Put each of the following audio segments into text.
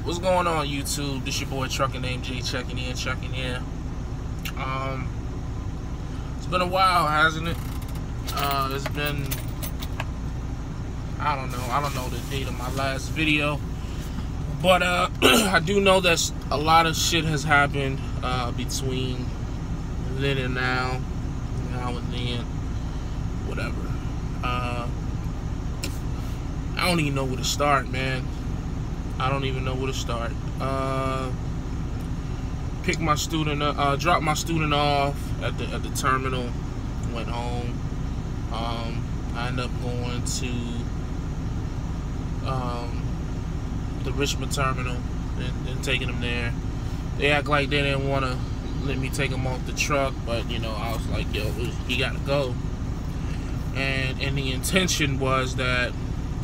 What's going on, YouTube? This your boy Atruckernamedjay checking in. It's been a while, hasn't it? It's been, I don't know the date of my last video, but I do know that a lot of shit has happened between then and now and then, whatever. I don't even know where to start, man. I don't even know where to start. Pick my student up, drop my student off at the terminal, went home. I ended up going to the Richmond terminal and taking them there. They act like they didn't want to let me take him off the truck, but you know, I was like, yo, he gotta go. And the intention was that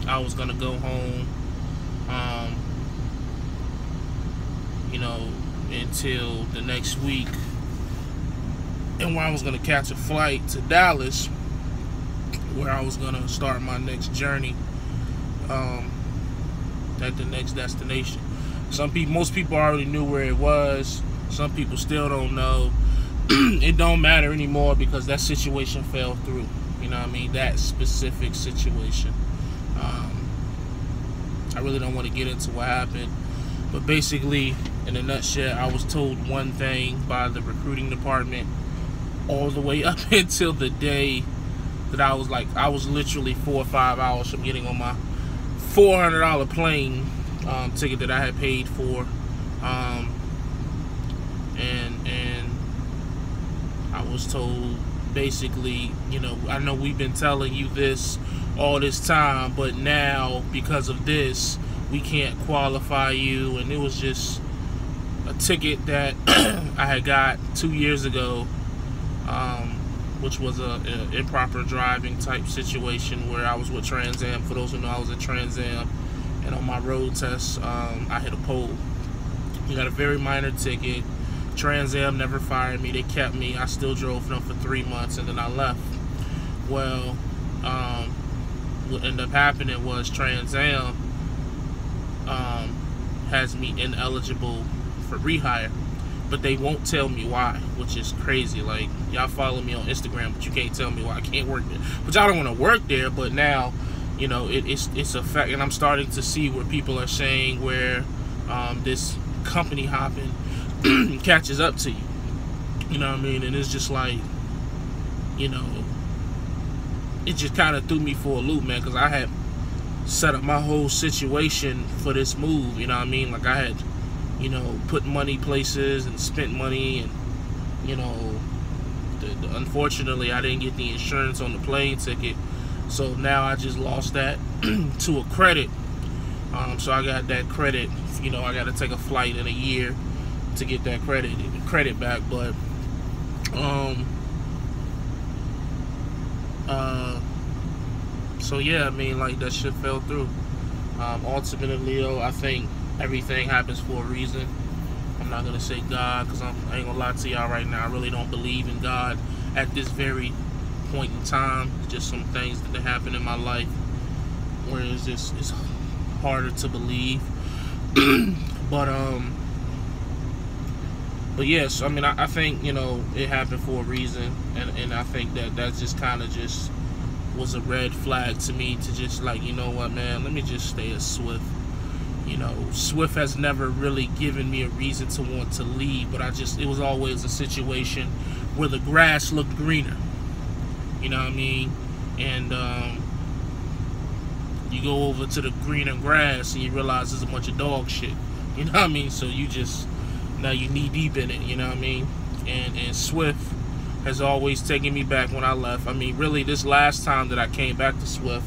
I was gonna go home, you know, until the next week, and where I was gonna catch a flight to Dallas, where I was gonna start my next journey at the next destination. Most people already knew where it was. Some people still don't know. It don't matter anymore because that situation fell through. You know what I mean? That specific situation. I really don't want to get into what happened, but basically, in a nutshell, I was told one thing by the recruiting department all the way up until the day that I was literally 4 or 5 hours from getting on my $400 plane ticket that I had paid for, and I was told basically, you know, I know we've been telling you this all this time, but now because of this we can't qualify you. And it was just a ticket that I had got 2 years ago, which was a improper driving type situation where I was with Trans Am. For those who know, I was at Trans Am, and on my road test I hit a pole. You got a very minor ticket. Trans Am never fired me. They kept me. I still drove for them for 3 months, and then I left. Well, what ended up happening was Trans Am has me ineligible for rehire, but they won't tell me why, which is crazy. Like, y'all follow me on Instagram, but you can't tell me why I can't work there. But y'all don't want to work there. But now, you know, it's a fact, and I'm starting to see where people are saying where this company hopping catches up to you. You know what I mean? And it's just like, you know, it just kind of threw me for a loop, man, because I had set up my whole situation for this move. You know what I mean? Like, I had, you know, put money places and spent money, and, you know, unfortunately I didn't get the insurance on the plane ticket, so now I just lost that to a credit. So I got that credit. You know, I got to take a flight in a year to get that credit back. But so yeah, I mean, like, that shit fell through. Ultimately, though, I think everything happens for a reason. I'm not gonna say God, because I ain't gonna lie to y'all right now. I really don't believe in God at this very point in time. Just some things that happen in my life where it's harder to believe. But yes, I mean, I think, you know, it happened for a reason, and I think that just kind of just was a red flag to me to just, like, you know what, man, let me just stay at Swift. You know, Swift has never really given me a reason to want to leave, but it was always a situation where the grass looked greener. You know what I mean? And you go over to the greener grass and you realize there's a bunch of dog shit. You know what I mean? So now you knee deep in it. You know what I mean? And Swift has always taken me back when I left. I mean, really, this last time that I came back to Swift,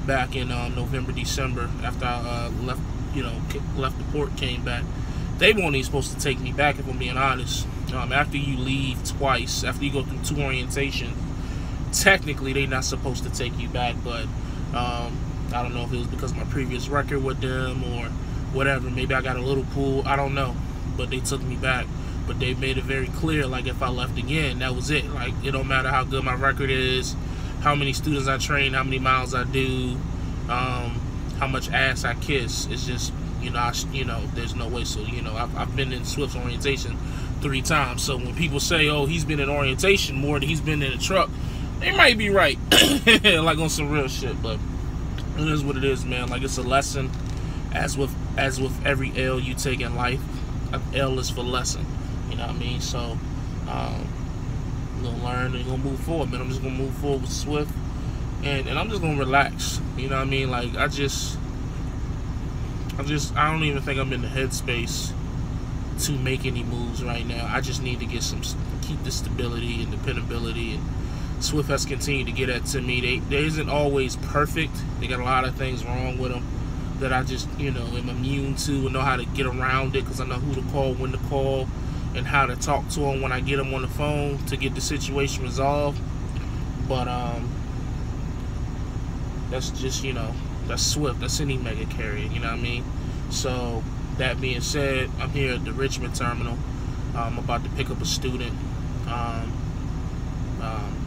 back in November, December, after I left the port, came back, they weren't even supposed to take me back, if I'm being honest. After you leave twice, after you go through 2 orientations, technically they're not supposed to take you back. But I don't know if it was because of my previous record with them or whatever. Maybe I got a little pull, I don't know, but they took me back. But they made it very clear, like, if I left again, that was it. Like, it don't matter how good my record is, how many students I train, how many miles I do, how much ass I kiss. It's just, there's no way. So, I've been in Swift's orientation 3 times. So when people say, oh, he's been in orientation more than he's been in a truck, they might be right. Like on some real shit, but it is what it is, man. Like, it's a lesson, as with every L you take in life. An L is for lesson. You know what I mean? So I'm gonna learn and gonna move forward, man. I'm just gonna move forward with Swift, and I'm just gonna relax. You know what I mean? Like, I don't even think I'm in the headspace to make any moves right now. I just need to keep the stability and dependability, and Swift has continued to get that to me. They isn't always perfect. They got a lot of things wrong with them that I just, am immune to and know how to get around it, because I know who to call, when to call, and how to talk to them when I get them on the phone to get the situation resolved. But that's just, that's Swift. That's any mega carrier, you know what I mean? So that being said, I'm here at the Richmond terminal. I'm about to pick up a student.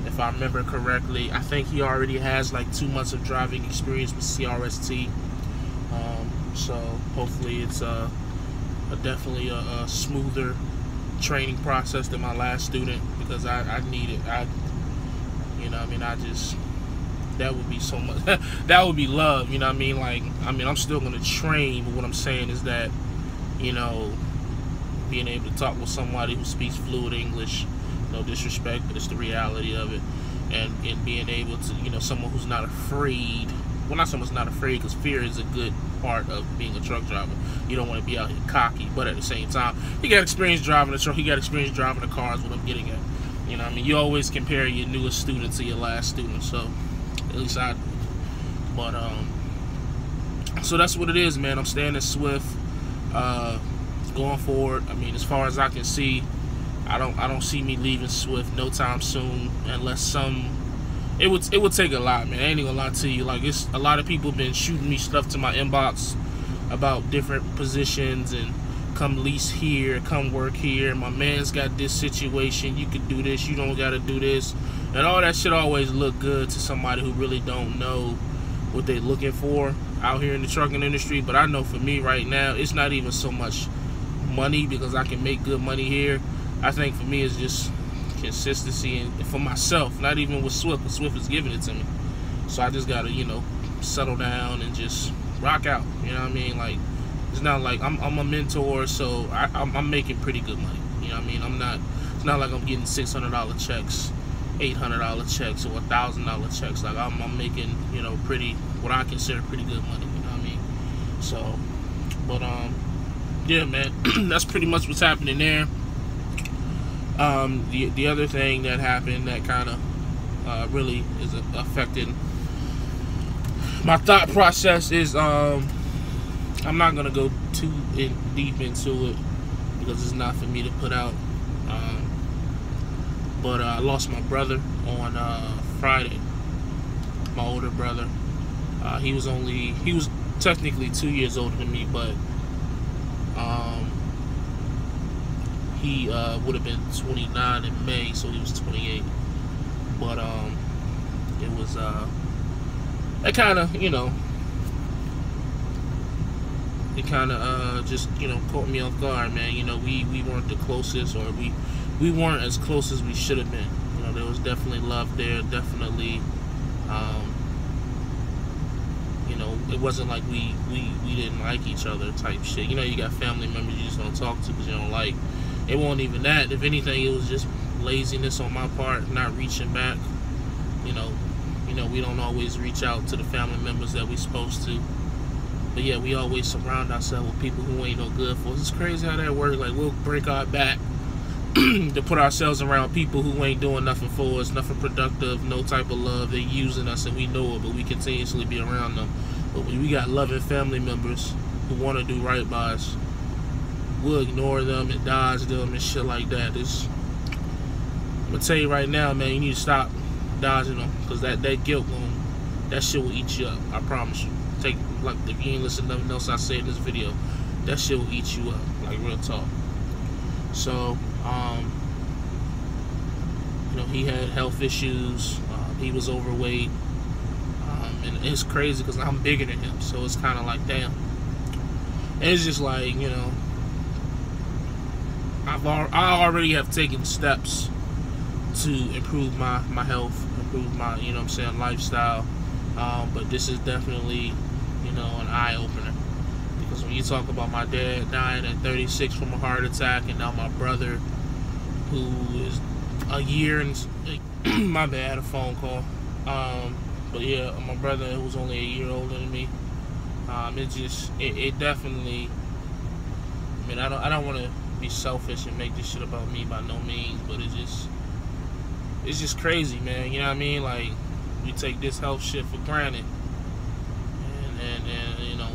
If I remember correctly, I think he already has like 2 months of driving experience with CRST. So hopefully it's definitely a smoother training process than my last student, because I need it. That would be so much. That would be love, you know what I mean? Like, I'm still gonna train, but what I'm saying is that, being able to talk with somebody who speaks fluid English, no disrespect, but it's the reality of it, and being able to, someone who's not afraid. Well, not someone's not afraid, because fear is a good part of being a truck driver. You don't want to be out here cocky, but at the same time, he got experience driving a truck, he got experience driving a car, is what I'm getting at. You know what I mean? You always compare your newest student to your last student, so at least I do. But so that's what it is, man. I'm staying at Swift, going forward. As far as I can see, I don't see me leaving Swift no time soon, unless it would take a lot, man. I ain't gonna lie to you. Like, it's a lot of people been shooting me stuff to my inbox about different positions, and come lease here, come work here, my man's got this situation, you could do this, you don't gotta do this, and all that shit always look good to somebody who really don't know what they're looking for out here in the trucking industry. But I know for me right now, it's not even so much money, because I can make good money here. I think for me it's just consistency, and for myself, not even with Swift, but Swift is giving it to me. So I just gotta, settle down and just rock out. You know what I mean? Like, it's not like I'm a mentor, so I'm making pretty good money. You know what I mean? It's not like I'm getting $600 checks, $800 checks, or $1,000 checks. Like, I'm making, what I consider pretty good money. You know what I mean? So, but yeah, man, that's pretty much what's happening there. The other thing that happened that kind of really is affecting my thought process is I'm not gonna go too deep into it, because it's not for me to put out. But I lost my brother on Friday. My older brother. He was technically 2 years older than me, but he would have been 29 in May, so he was 28. But it was that kind of, it kind of just, caught me off guard, man. We weren't the closest, or we weren't as close as we should have been. There was definitely love there, definitely. It wasn't like we didn't like each other type shit. You got family members you just don't talk to because you don't like. It wasn't even that. If anything, it was just laziness on my part, not reaching back. We don't always reach out to the family members that we supposed to. But yeah, we always surround ourselves with people who ain't no good for us. It's crazy how that works. Like, we'll break our back to put ourselves around people who ain't doing nothing for us, nothing productive, no type of love. They're using us and we know it, but we continuously be around them. But when we got loving family members who want to do right by us, we'll ignore them and dodge them and shit like that. I'm gonna tell you right now, man, you need to stop dodging them, because that guilt that shit will eat you up. I promise you. Like, if you ain't listening to nothing else I say in this video, that shit will eat you up. Like, real talk. So, he had health issues. He was overweight. And it's crazy because I'm bigger than him, so it's kind of like, damn. And it's just like, you know, I already have taken steps to improve my health, improve my, you know what I'm saying, lifestyle. But this is definitely, you know, an eye-opener. Because when you talk about my dad dying at 36 from a heart attack, and now my brother, who is a year and my bad, I had a phone call. But yeah, my brother, who was only a year older than me, it definitely, I mean, I don't want to be selfish and make this shit about me by no means, but it's just crazy, man. You know what I mean? Like, we take this health shit for granted, and you know,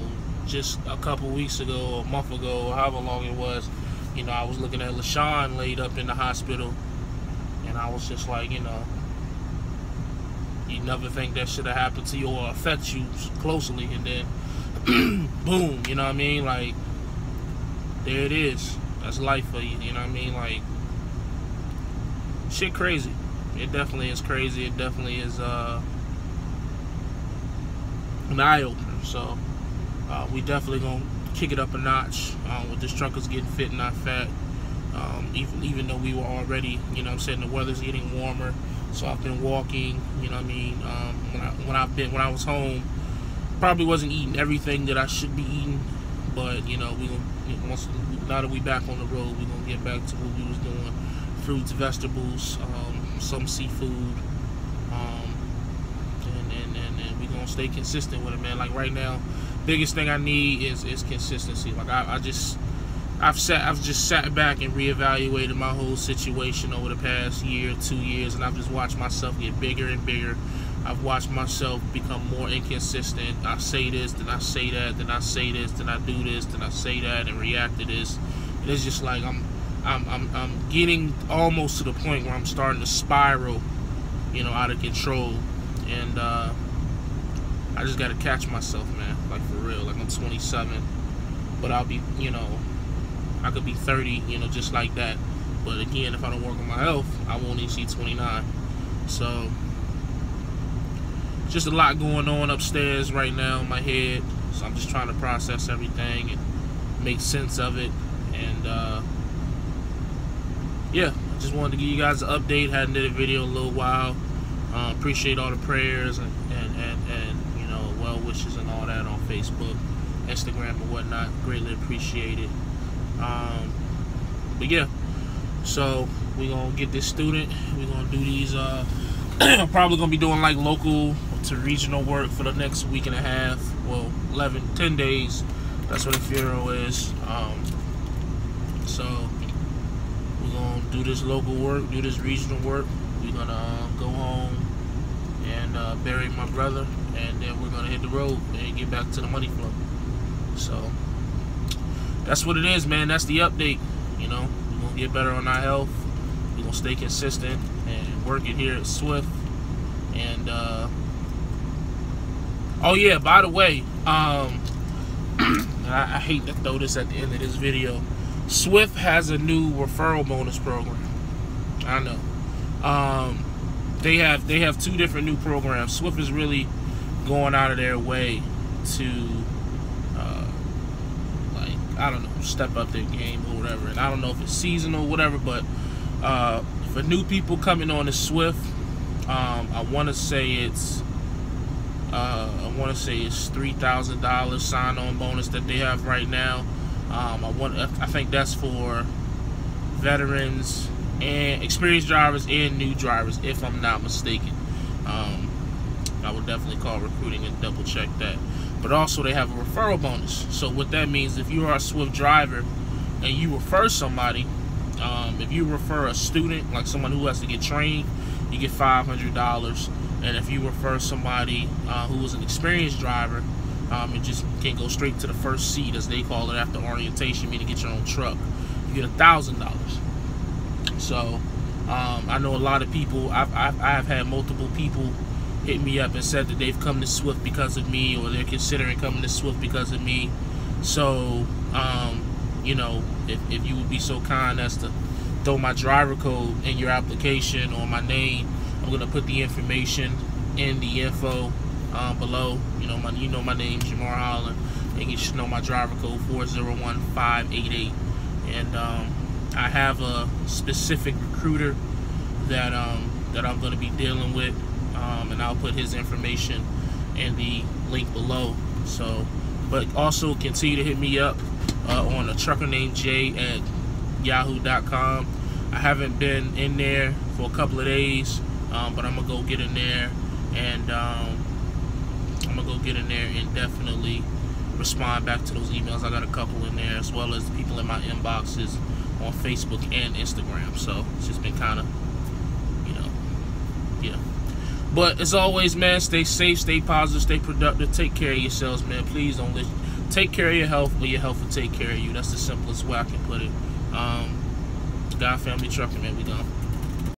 just a couple weeks ago, or a month ago, or however long it was, you know, I was looking at LaShawn laid up in the hospital, and I was just like, you know, you never think that should have happened to you or affect you closely, and then boom, you know what I mean? Like, there it is. That's life for you, you know what I mean? Like, shit crazy. It definitely is crazy. It definitely is an eye-opener. So we definitely gonna kick it up a notch with this truckers getting fit and not fat. Even though we were already, you know what I'm saying, the weather's getting warmer. So I've been walking, you know what I mean? When I was home, probably wasn't eating everything that I should be eating, but you know, now that we back on the road, we're gonna get back to what we was doing: fruits, vegetables, some seafood, and we're gonna stay consistent with it, man. Like right now, biggest thing I need is consistency. Like I've just sat back and reevaluated my whole situation over the past year, 2 years, and I've just watched myself get bigger and bigger. I've watched myself become more inconsistent. I say this, then I say that, then I say this, then I do this, then I say that, and react to this. And it's just like I'm getting almost to the point where I'm starting to spiral, you know, out of control. And I just gotta catch myself, man. Like, for real. Like, I'm 27, but I'll be, you know, I could be 30, you know, just like that. But again, if I don't work on my health, I won't even see 29. So just a lot going on upstairs right now in my head. So I'm just trying to process everything and make sense of it. And yeah, I just wanted to give you guys an update. Hadn't did a video in a little while. Appreciate all the prayers and you know, well wishes and all that on Facebook, Instagram, and whatnot. Greatly appreciate it. But yeah, so we're gonna get this student. We're gonna do these probably gonna be doing like local to regional work for the next week and a half. Well, 10 days. That's what the funeral is. So we're gonna do this local work, do this regional work. We're gonna go home and bury my brother, and then we're gonna hit the road and get back to the money flow. So that's what it is, man. That's the update. You know, we're gonna get better on our health. We're gonna stay consistent and work it here at Swift. And oh yeah, by the way, I hate to throw this at the end of this video. Swift has a new referral bonus program. I know. They have 2 different new programs. Swift is really going out of their way to like, I don't know, step up their game or whatever. And I don't know if it's seasonal or whatever, but for new people coming on to Swift, I want to say it's $3,000 sign-on bonus that they have right now. I think that's for veterans and experienced drivers and new drivers, if I'm not mistaken. I would definitely call recruiting and double check that. But also they have a referral bonus. So what that means, if you are a Swift driver and you refer somebody, if you refer a student, like someone who has to get trained, you get $500. And if you refer somebody who is an experienced driver, it just can go straight to the first seat, as they call it, after orientation, meaning get your own truck. You get $1,000. So I know a lot of people. I've had multiple people hit me up and said that they've come to Swift because of me, or they're considering coming to Swift because of me. So you know, if you would be so kind as to throw my driver code in your application or my name, I'm gonna put the information in the info below. You know my name, Jamar Holland, and you should know my driver code 401588. And I have a specific recruiter that I'm going to be dealing with, and I'll put his information in the link below. So, but also continue to hit me up on Atruckernamedjay at yahoo.com. I haven't been in there for a couple of days, but I'm gonna go get in there, and definitely respond back to those emails. I got a couple in there, as well as people in my inboxes on Facebook and Instagram. So it's just been kind of, yeah. But as always, man, stay safe, stay positive, stay productive, take care of yourselves, man. Please don't take care of your health, or your health will take care of you. That's the simplest way I can put it. God, family, trucking, man, we gone.